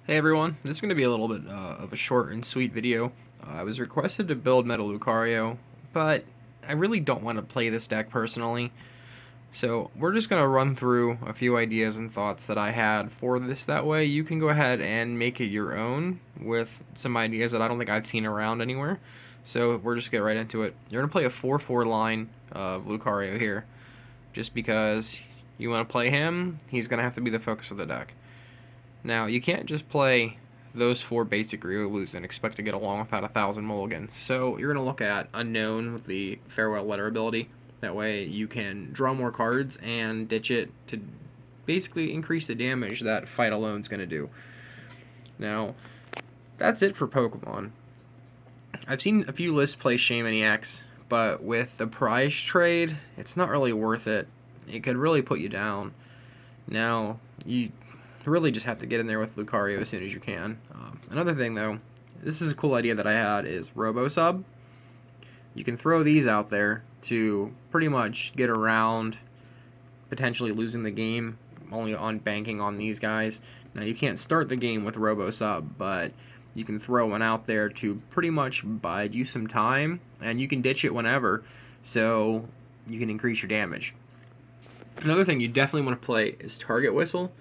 Hey everyone, this is going to be a little bit of a short and sweet video. I was requested to build Meta Lucario, but I really don't want to play this deck personally. So we're just going to run through a few ideas and thoughts that I had for this. That way you can go ahead and make it your own with some ideas that I don't think I've seen around anywhere. So we're just going to get right into it. You're going to play a 4-4 line of Lucario here. Just because you want to play him, he's going to have to be the focus of the deck. Now, you can't just play those four basic Riolus and expect to get along without 1,000 mulligans. So you're going to look at Unknown with the Farewell Letter ability. That way you can draw more cards and ditch it to basically increase the damage that Fight Alone is going to do. Now, that's it for Pokemon. I've seen a few lists play Shaman EX, but with the prize trade, it's not really worth it. It could really put you down. Now, you really just have to get in there with Lucario as soon as you can. Another thing, though, this is a cool idea that I had, is Robo Sub. You can throw these out there to pretty much get around potentially losing the game only on banking on these guys. Now, you can't start the game with Robo Sub, but you can throw one out there to pretty much bide you some time, and you can ditch it whenever, so you can increase your damage. Another thing you definitely want to play is Target Whistle.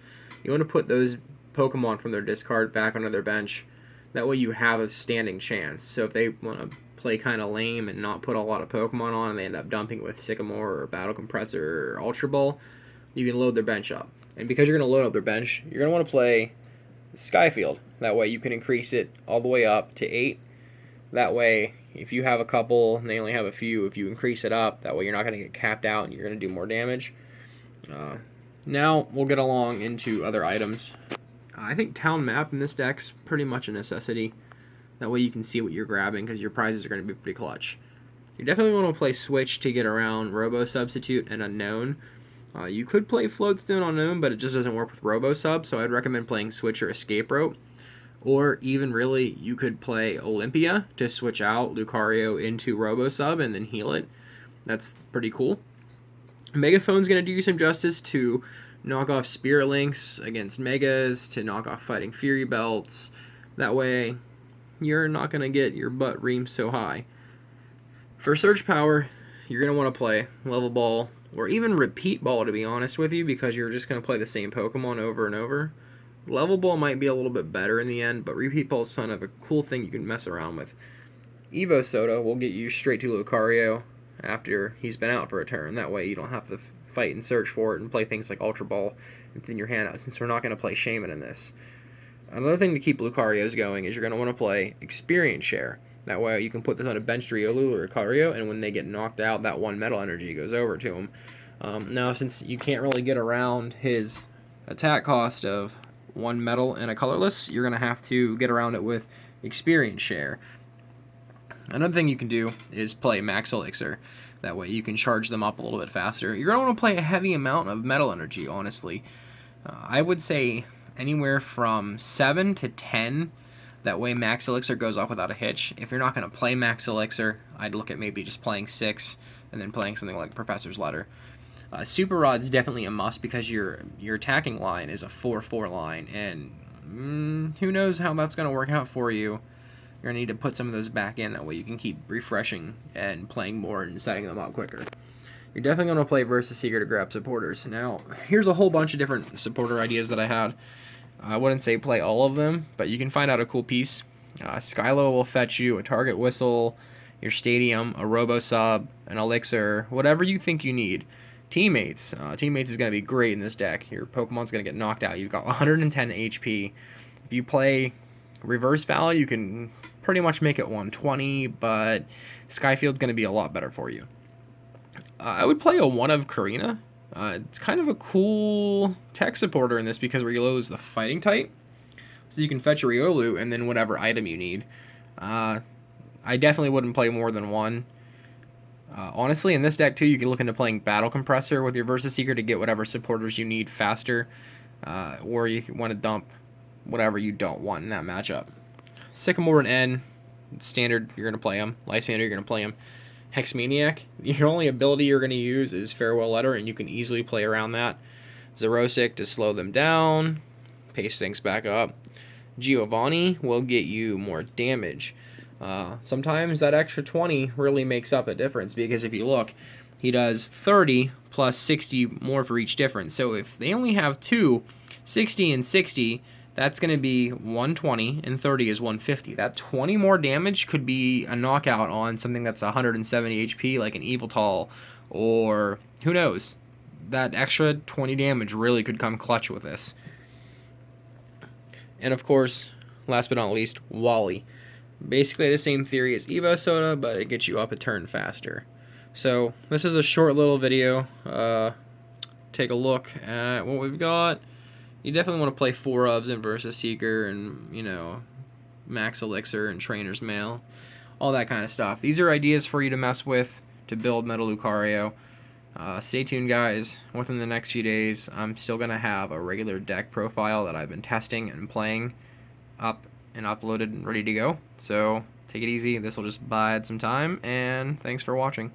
You want to put those Pokemon from their discard back onto their bench. That way you have a standing chance. So if they want to play kind of lame and not put a lot of Pokemon on and they end up dumping with Sycamore or Battle Compressor or Ultra Ball, you can load their bench up. And because you're going to load up their bench, you're going to want to play Skyfield. That way you can increase it all the way up to 8. That way, if you have a couple and they only have a few, if you increase it up, that way you're not going to get capped out and you're going to do more damage. Now we'll get along into other items. I think Town Map in this deck's pretty much a necessity. That way you can see what you're grabbing because your prizes are going to be pretty clutch. You definitely want to play Switch to get around Robo Substitute and Unknown. You could play Floatstone Unknown, but it just doesn't work with Robo Sub, so I'd recommend playing Switch or Escape Rope. Or even really, you could play Olympia to switch out Lucario into Robo Sub and then heal it. That's pretty cool. Megaphone's going to do you some justice to knock off Spirit Links against Megas, to knock off Fighting Fury Belts. That way, you're not going to get your butt reamed so high. For Surge Power, you're going to want to play Level Ball, or even Repeat Ball, to be honest with you, because you're just going to play the same Pokemon over and over. Level Ball might be a little bit better in the end, but Repeat Ball is kind of a cool thing you can mess around with. Evo Soda will get you straight to Lucario after he's been out for a turn. That way you don't have to fight and search for it and play things like Ultra Ball and thin your hand out, since we're not going to play Shaman in this. Another thing to keep Lucarios going is you're going to want to play Experience Share. That way you can put this on a bench Riolu or Lucario, and when they get knocked out, that one metal energy goes over to them. Now, since you can't really get around his attack cost of one metal and a colorless, you're going to have to get around it with Experience Share. Another thing you can do is play Max Elixir. That way you can charge them up a little bit faster. You're going to want to play a heavy amount of metal energy, honestly. I would say anywhere from 7 to 10. That way Max Elixir goes off without a hitch. If you're not going to play Max Elixir, I'd look at maybe just playing 6 and then playing something like Professor's Letter. Super Rod's definitely a must because your attacking line is a 4-4 line, and who knows how that's going to work out for you. You're going to need to put some of those back in. That way you can keep refreshing and playing more and setting them up quicker. You're definitely going to play Versus Seeker to grab supporters. Now, here's a whole bunch of different supporter ideas that I had. I wouldn't say play all of them, but you can find out a cool piece. Skylo will fetch you a Target Whistle, your Stadium, a Robo Sub, an Elixir, whatever you think you need. Teammates. Teammates is going to be great in this deck. Your Pokemon's going to get knocked out. You've got 110 HP. If you play Reverse Valley, you can pretty much make it 120, but Skyfield's going to be a lot better for you. I would play a 1 of Karina. It's kind of a cool tech supporter in this because Riolu is the fighting type. So you can fetch a Riolu and then whatever item you need. I definitely wouldn't play more than 1. Honestly, in this deck too, you can look into playing Battle Compressor with your Versus Seeker to get whatever supporters you need faster. Or you want to dump whatever you don't want in that matchup. Sycamore and N, standard, you're going to play them. Lysander, you're going to play them. Hexmaniac, your only ability you're going to use is Farewell Letter, and you can easily play around that. Xerosic to slow them down, pace things back up. Giovanni will get you more damage. Sometimes that extra 20 really makes up a difference, because if you look, he does 30 plus 60 more for each difference. So if they only have two, 60 and 60, that's going to be 120, and 30 is 150. That 20 more damage could be a knockout on something that's 170 HP, like an Eviltal, or who knows. That extra 20 damage really could come clutch with this. And of course, last but not least, Wally. Basically the same theory as Evo Soda, but it gets you up a turn faster. So this is a short little video. Take a look at what we've got. You definitely want to play 4 ofs in versus Seeker and, you know, Max Elixir and Trainer's Mail. All that kind of stuff. These are ideas for you to mess with to build Meta Lucario. Stay tuned, guys. Within the next few days, I'm still going to have a regular deck profile that I've been testing and playing up and uploaded and ready to go. So take it easy. This will just bide some time, and thanks for watching.